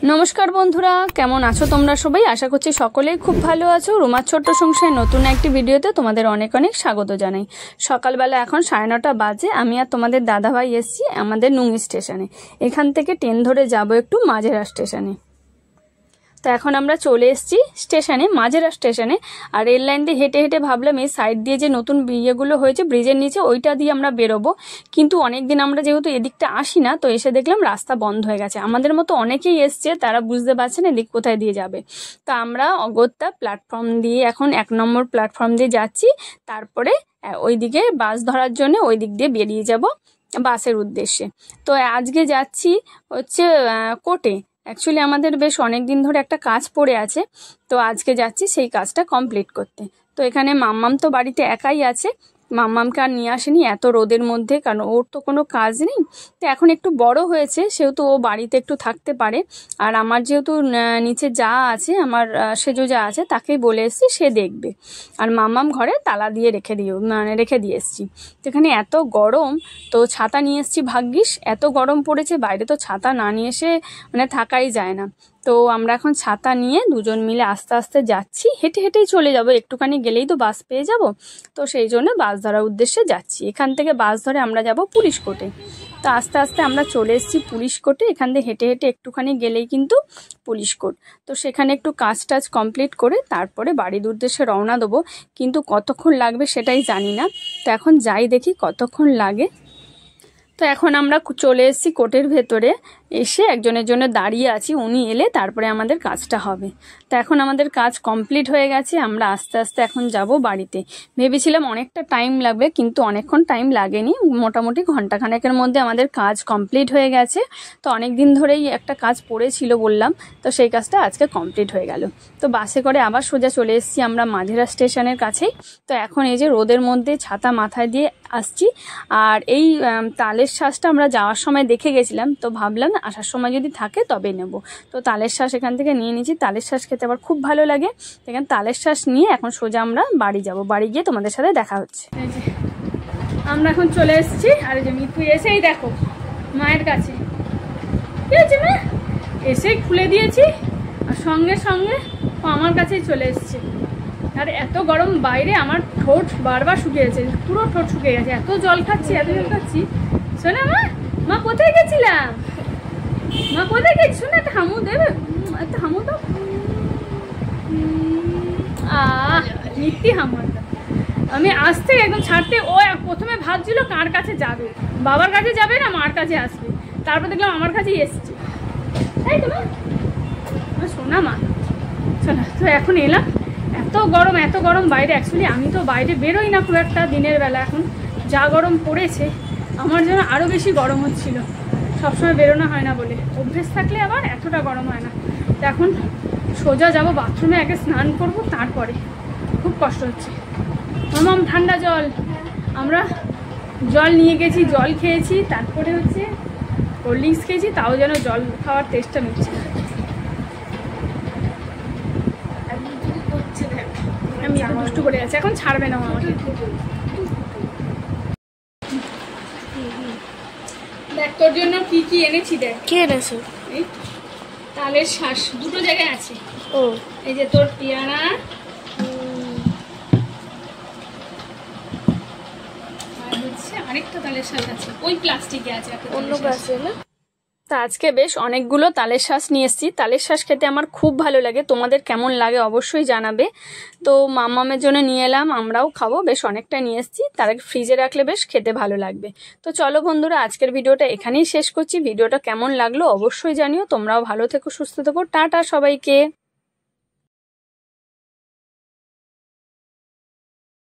नमस्कार बंधुरा केमन आछो तोमरा सबाई आशा करछि सकलेई खूब भालो आछो। रुमार छोट्ट संसारे नतून एकटी भिडियोते तोमादेर अनेक अनेक स्वागत जानाई। सकालबेला एखन 9:30 बाजे आमि आर तोमादेर दादा भाई एसेछि आमादेर नुंगी स्टेशने। एखान थेके ट्रेन धरे जाबो एकटू माझेरा स्टेशने। तो एखन आमरा चले एसेछि स्टेशने माझेरा स्टेशने। और रेल लाइन दिये हेঁটে हेঁটে भाबलाम এই साइड दिये जे नतून इयेगुलो हयेছে ब्रिजेर नीचे ओइटा दिये आमरा बेरोबो, किन्तु अनेक दिन आमरा जेहेतु एदिकटा आसि ना, तो एसे देखलाम रास्ता बंद हये गेছে। आमादेर मतो अनेकेई एसছে, तारा बुझते पारছে না এদিক কোথায় দিয়ে যাবে। তো আমরা অগত্যা প্ল্যাটফর্ম দিয়ে এখন 1 নম্বর প্ল্যাটফর্ম দিয়ে যাচ্ছি। তারপরে ওইদিকে বাস ধরার জন্য ওই দিক দিয়ে বেরিয়ে যাব বাসের উদ্দেশ্যে। তো আজকে যাচ্ছি হচ্ছে কোটে। অ্যাকচুয়ালি আমাদের বেশ অনেক দিন ধরে একটা কাজ পড়ে আছে, তো আজকে যাচ্ছি সেই কাজটা কমপ্লিট করতে। তো এখানে মাম্মাম তো বাড়িতে একাই আছে, মাম্মামকে আর নিয়ে আসেনি এত রোদের মধ্যে, কারণ ওর তো কোনো কাজ নেই। তো এখন একটু বড় হয়েছে সেহেতু ও বাড়িতে একটু থাকতে পারে। আর আমার যেহেতু নিচে যা আছে, আমার সেজো যা আছে, তাকেই বলে এসেছি সে দেখবে। আর মাম্মাম ঘরে তালা দিয়ে রেখে দিয়ে এসেছি। তো এখানে এত গরম, তো ছাতা নিয়ে এসেছি ভাগ্যিস। এত গরম পড়েছে বাইরে, তো ছাতা না নিয়ে এসে থাকাই যায় না। তো আমরা এখন ছাতা নিয়ে দুজন মিলে আস্তে আস্তে যাচ্ছি, হেঁটে হেঁটেই চলে যাব, একটুখানি গেলেই তো বাস পেয়ে যাব। তো সেই জন্য বাস ধরার উদ্দেশ্যে যাচ্ছি। এখান থেকে বাস ধরে আমরা যাব পুলিশ কোর্টে। তো আস্তে আস্তে আমরা চলে এসেছি পুলিশ কোর্টে। এখান থেকে হেঁটে হেঁটে একটুখানি গেলেই কিন্তু পুলিশ কোর্ট। তো সেখানে একটু কাজ টাজ কমপ্লিট করে তারপরে বাড়ির উদ্দেশ্যে রওনা দেবো, কিন্তু কতক্ষণ লাগবে সেটাই জানি না। তো এখন যাই দেখি কতক্ষণ লাগে। তো এখন আমরা চলে এসেছি কোর্টের ভেতরে, এসে একজনের জন্য দাঁড়িয়ে আছি, উনি এলে তারপরে আমাদের কাজটা হবে। তো এখন আমাদের কাজ কমপ্লিট হয়ে গেছে, আমরা আস্তে আস্তে এখন যাব বাড়িতে। ভেবেছিলাম অনেকটা টাইম লাগবে, কিন্তু অনেকক্ষণ টাইম লাগেনি, মোটামুটি ঘন্টাখানেকের মধ্যে আমাদের কাজ কমপ্লিট হয়ে গেছে। তো অনেক দিন ধরেই একটা কাজ পড়েছিল বললাম, তো সেই কাজটা আজকে কমপ্লিট হয়ে গেল। তো বাসে করে আবার সোজা চলে এসেছি আমরা মাঝেরা স্টেশনের কাছেই। তো এখন এই যে রোদের মধ্যে ছাতা মাথায় দিয়ে আসছি। আর এই তালের শ্বাসটা আমরা যাওয়ার সময় দেখে গেছিলাম, তো ভাবলাম আসার সময় যদি থাকে তবে নেব। তো তালের শ্বাস এখান থেকে নিয়ে নিয়েছি। তালের শ্বাস খেতে আবার খুব ভালো লাগে। এখানে তালের শ্বাস নিয়ে এখন সোজা আমরা বাড়ি যাব। বাড়ি গিয়ে তোমাদের সাথে দেখা হচ্ছে। এই যে আমরা এখন চলে এসেছি। আর এই যে মিতু এসেই দেখো মায়ের কাছে কি হয়েছে মা, এসেই খুলে দিয়েছি আর সঙ্গে সঙ্গে আমার কাছেই চলে এসছে। আর এত গরম বাইরে, আমার ঠোঁট বারবার শুকিয়েছে, পুরো ঠোঁট শুকিয়ে গেছে, এত জল খাচ্ছি শোনা মা কোথায় গেছিলাম, মা কোথায় গেছি, শোনা একটা হামু দেবে, একটা হামু দাও। মিথ্যি হামু একটা। আমি আসতে একদম ছাড়তে ও প্রথমে ভাবছিল কার কাছে যাবে, বাবার কাছে যাবে না মার কাছে আসবে, তারপর দেখলাম আমার কাছেই এসছে। তাই তো মা, শোনা মা শোনা। তো এখন এলাম, এত গরম বাইরে। অ্যাকচুয়ালি আমি তো বাইরে বেরোই না খুব একটা দিনের বেলা, এখন যা গরম পড়েছে আমার জন্য আরও বেশি গরম হচ্ছিল। সবসময় বেরোনো হয় না বলে, অভ্যেস থাকলে আবার এতটা গরম হয় না। তো এখন সোজা যাব বাথরুমে, আগে স্নান করব, তারপরে খুব কষ্ট হচ্ছে। মামাম ঠান্ডা জল, আমরা জল নিয়ে গেছি, জল খেয়েছি, তারপরে হচ্ছে কোল্ড ড্রিঙ্কস খেয়েছি, তাও যেন জল খাওয়ার টেস্টটা মিটছে না। আমি একটু দুষ্টু করে আছি, এখন ছাড়বে না আমাকে। দেখ তোর জন্য কি কি এনেছি, দেখ কি এনেছো। এই তালের শ্বাস দুটো জায়গায় আছে। ও এই যে তোর পেয়ারা, আর হচ্ছে আরেকটা তালের শ্বাস আছে, ওই প্লাস্টিকে আছে, অন্য প্লাস্টিকে না। তা আজকে বেশ অনেকগুলো তালের শ্বাস নিয়ে এসেছি। তালের শ্বাস খেতে আমার খুব ভালো লাগে, তোমাদের কেমন লাগে অবশ্যই জানাবে। তো মাম্মামের জন্য নিয়ে এলাম, আমরাও খাবো, বেশ অনেকটা নিয়ে এসেছি, তার ফ্রিজে রাখলে বেশ খেতে ভালো লাগবে। তো চলো বন্ধুরা, আজকের ভিডিওটা এখানেই শেষ করছি। ভিডিওটা কেমন লাগলো অবশ্যই জানিও। তোমরাও ভালো থেকো, সুস্থ থেকো, টাটা সবাইকে।